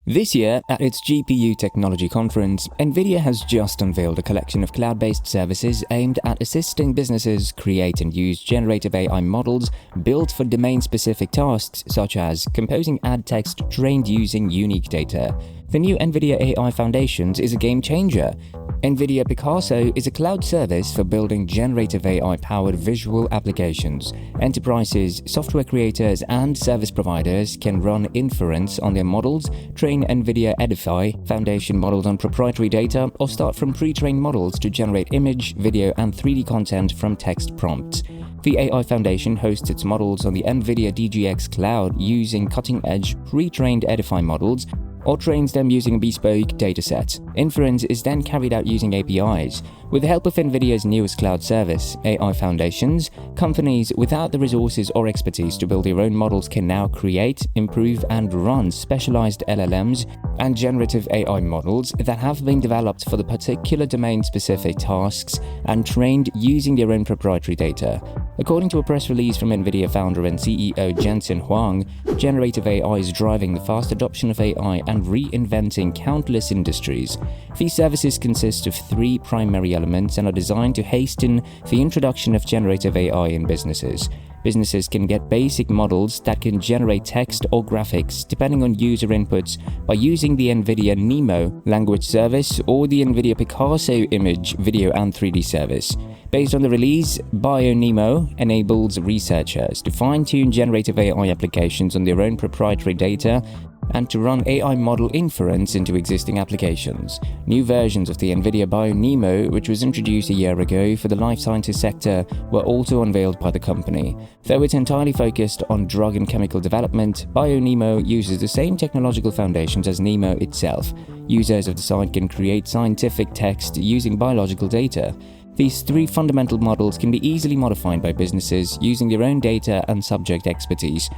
This year, at its GPU Technology Conference, Nvidia has just unveiled a collection of cloud-based services aimed at assisting businesses create and use generative AI models built for domain-specific tasks such as composing ad text trained using unique data. The new Nvidia AI Foundations is a game-changer. Nvidia Picasso is a cloud service for building generative AI-powered visual applications. Enterprises, software creators, and service providers can run inference on their models, train Nvidia AI Foundation models on proprietary data, or start from pre-trained models to generate image, video, and 3D content from text prompts. The AI Foundation hosts its models on the Nvidia DGX cloud using cutting-edge pre-trained Edify models, or trains them using a bespoke dataset. Inference is then carried out using APIs. With the help of Nvidia's newest cloud service, AI Foundations, companies without the resources or expertise to build their own models can now create, improve, and run specialized LLMs and generative AI models that have been developed for the particular domain-specific tasks and trained using their own proprietary data. According to a press release from Nvidia founder and CEO Jensen Huang, generative AI is driving the fast adoption of AI and reinventing countless industries. These services consist of three primary elements and are designed to hasten the introduction of generative AI in businesses. Businesses can get basic models that can generate text or graphics depending on user inputs by using the Nvidia Nemo language service or the Nvidia Picasso image, video, and 3D service. Based on the release, BioNemo enables researchers to fine-tune generative AI applications on their own proprietary data and to run AI model inference into existing applications. New versions of the Nvidia BioNemo, which was introduced a year ago for the life sciences sector, were also unveiled by the company. Though it's entirely focused on drug and chemical development, BioNemo uses the same technological foundations as Nemo itself. Users of the site can create scientific text using biological data. These three fundamental models can be easily modified by businesses using their own data and subject expertise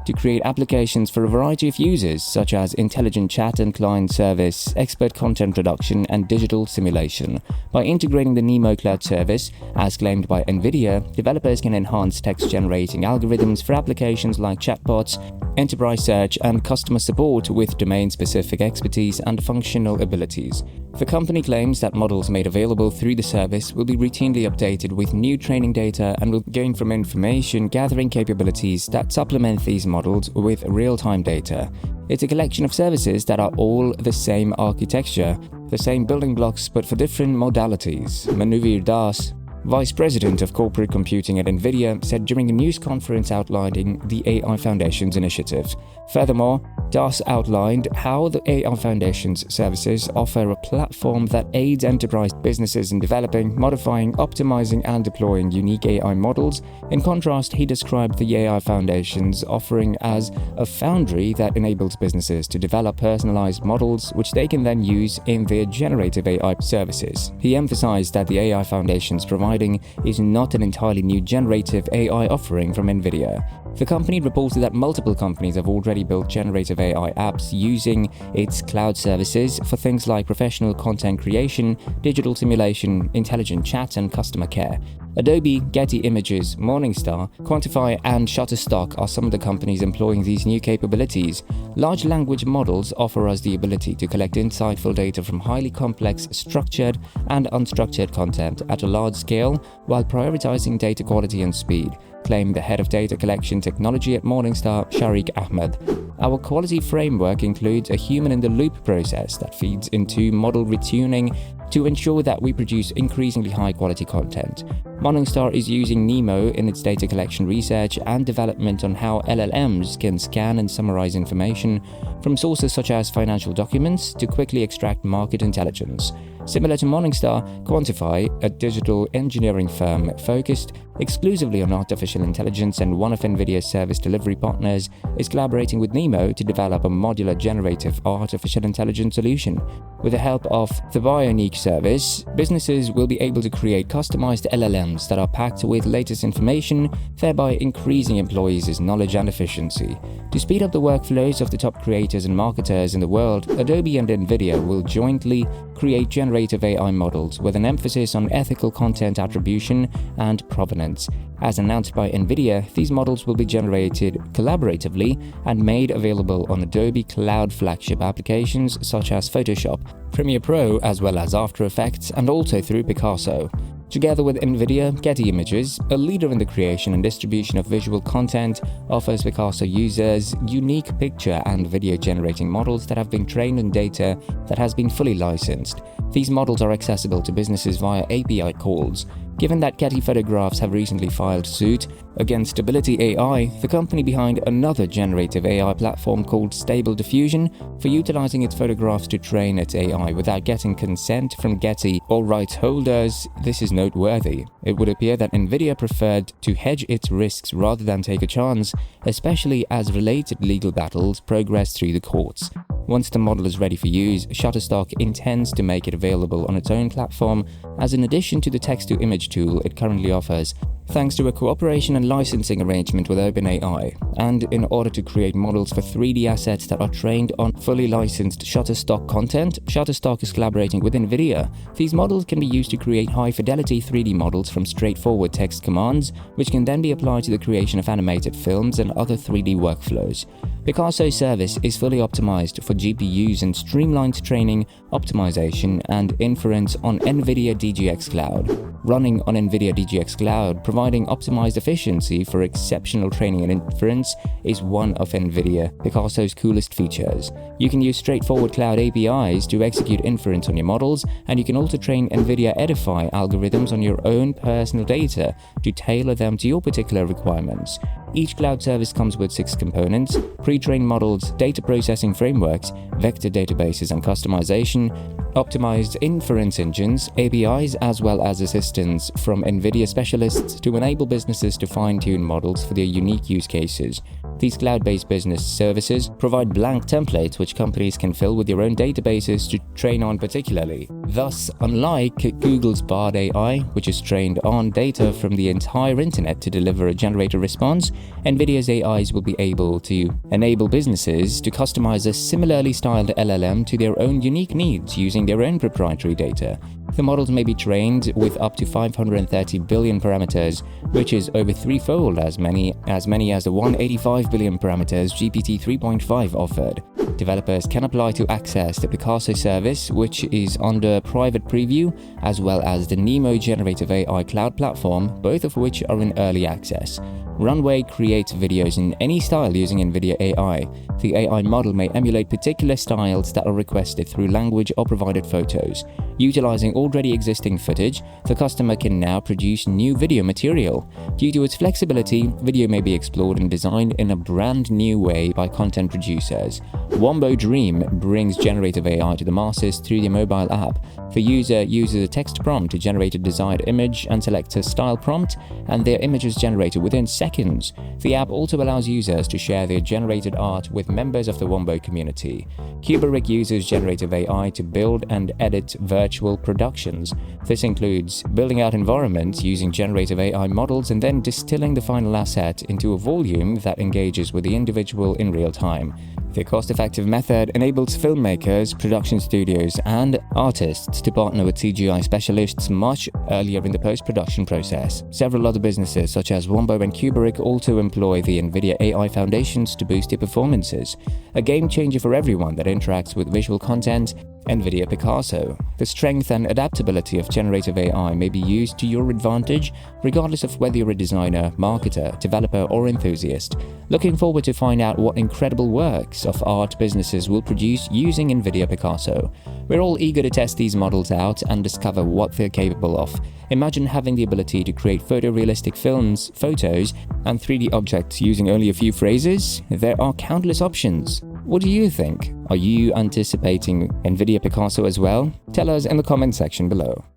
to create applications for a variety of users such as intelligent chat and client service, expert content production, and digital simulation. By integrating the Nemo cloud service, as claimed by Nvidia, developers can enhance text-generating algorithms for applications like chatbots, enterprise search, and customer support with domain-specific expertise and functional abilities. The company claims that models made available through the service will be routinely updated with new training data and will gain from information gathering capabilities that supplement these models with real-time data. It's a collection of services that are all the same architecture, the same building blocks, but for different modalities. Manuvir Das, Vice President of Corporate Computing at Nvidia, said during a news conference outlining the AI Foundations initiative. Furthermore, Das outlined how the AI Foundations services offer a platform that aids enterprise businesses in developing, modifying, optimizing, and deploying unique AI models. In contrast, he described the AI Foundations offering as a foundry that enables businesses to develop personalized models which they can then use in their generative AI services. He emphasized that the AI Foundations providing is not an entirely new generative AI offering from Nvidia. The company reported that multiple companies have already built generative AI apps using its cloud services for things like professional content creation, digital simulation, intelligent chat, and customer care. Adobe, Getty Images, Morningstar, Quantify, and Shutterstock are some of the companies employing these new capabilities. Large language models offer us the ability to collect insightful data from highly complex, structured, and unstructured content at a large scale while prioritizing data quality and speed, claimed the head of data collection technology at Morningstar, Sharik Ahmed. Our quality framework includes a human-in-the-loop process that feeds into model retuning to ensure that we produce increasingly high-quality content. Morningstar is using Nemo in its data collection research and development on how LLMs can scan and summarize information from sources such as financial documents to quickly extract market intelligence. Similar to Morningstar, Quantify, a digital engineering firm focused exclusively on artificial intelligence and one of Nvidia's service delivery partners, is collaborating with Nemo to develop a modular generative artificial intelligence solution. With the help of the BioNeek service, businesses will be able to create customized LLMs that are packed with latest information, thereby increasing employees' knowledge and efficiency. To speed up the workflows of the top creators and marketers in the world, Adobe and Nvidia will jointly create generative AI models with an emphasis on ethical content attribution and provenance. As announced by Nvidia, these models will be generated collaboratively and made available on Adobe Cloud flagship applications such as Photoshop, Premiere Pro, as well as After Effects, and also through Picasso. Together with Nvidia, Getty Images, a leader in the creation and distribution of visual content, offers Picasso users unique picture and video generating models that have been trained on data that has been fully licensed. These models are accessible to businesses via API calls. Given that Getty Photographs have recently filed suit against Stability AI, the company behind another generative AI platform called Stable Diffusion, for utilizing its photographs to train its AI without getting consent from Getty or rights holders, this is noteworthy. It would appear that Nvidia preferred to hedge its risks rather than take a chance, especially as related legal battles progress through the courts. Once the model is ready for use, Shutterstock intends to make it available on its own platform as an addition to the text-to-image tool it currently offers, thanks to a cooperation and licensing arrangement with OpenAI. And in order to create models for 3D assets that are trained on fully licensed Shutterstock content, Shutterstock is collaborating with Nvidia. These models can be used to create high-fidelity 3D models from straightforward text commands, which can then be applied to the creation of animated films and other 3D workflows. Picasso's service is fully optimized for GPUs and streamlined training, optimization, and inference on Nvidia DGX Cloud. Running on Nvidia DGX Cloud, providing optimized efficiency for exceptional training and inference is one of Nvidia Picasso's coolest features. You can use straightforward cloud APIs to execute inference on your models, and you can also train Nvidia Edify algorithms on your own personal data to tailor them to your particular requirements. Each cloud service comes with 6 components: pre-trained models, data processing frameworks, vector databases and customization, optimized inference engines, APIs, as well as assistance from Nvidia specialists to enable businesses to fine-tune models for their unique use cases. These cloud-based business services provide blank templates which companies can fill with their own databases to train on particularly. Thus, unlike Google's Bard AI, which is trained on data from the entire internet to deliver a generated response, Nvidia's AIs will be able to enable businesses to customize a similarly styled LLM to their own unique needs using their own proprietary data. The models may be trained with up to 530 billion parameters, which is over threefold as many as the 185 billion parameters GPT 3.5 offered. Developers can apply to access the Picasso service, which is under private preview, as well as the Nemo Generative AI Cloud platform, both of which are in early access. Runway creates videos in any style using Nvidia AI. The AI model may emulate particular styles that are requested through language or provided photos. Utilizing already existing footage, the customer can now produce new video material. Due to its flexibility, video may be explored and designed in a brand new way by content producers. Wombo Dream brings generative AI to the masses through the mobile app. The user uses a text prompt to generate a desired image and selects a style prompt, and their image is generated within seconds. The app also allows users to share their generated art with members of the Wombo community. Kubrick uses generative AI to build and edit virtual productions. This includes building out environments using generative AI models and then distilling the final asset into a volume that engages with the individual in real time. The cost-effective method enables filmmakers, production studios, and artists to partner with CGI specialists much earlier in the post-production process. Several other businesses, such as Wombo and Kubrick, also employ the Nvidia AI Foundations to boost their performances. A game changer for everyone that interacts with visual content, Nvidia Picasso. The strength and adaptability of generative AI may be used to your advantage, regardless of whether you're a designer, marketer, developer, or enthusiast. Looking forward to find out what incredible works of art businesses will produce using Nvidia Picasso. We're all eager to test these models out and discover what they're capable of. Imagine having the ability to create photorealistic films, photos, and 3D objects using only a few phrases. There are countless options. What do you think? Are you anticipating Nvidia Picasso as well? Tell us in the comment section below.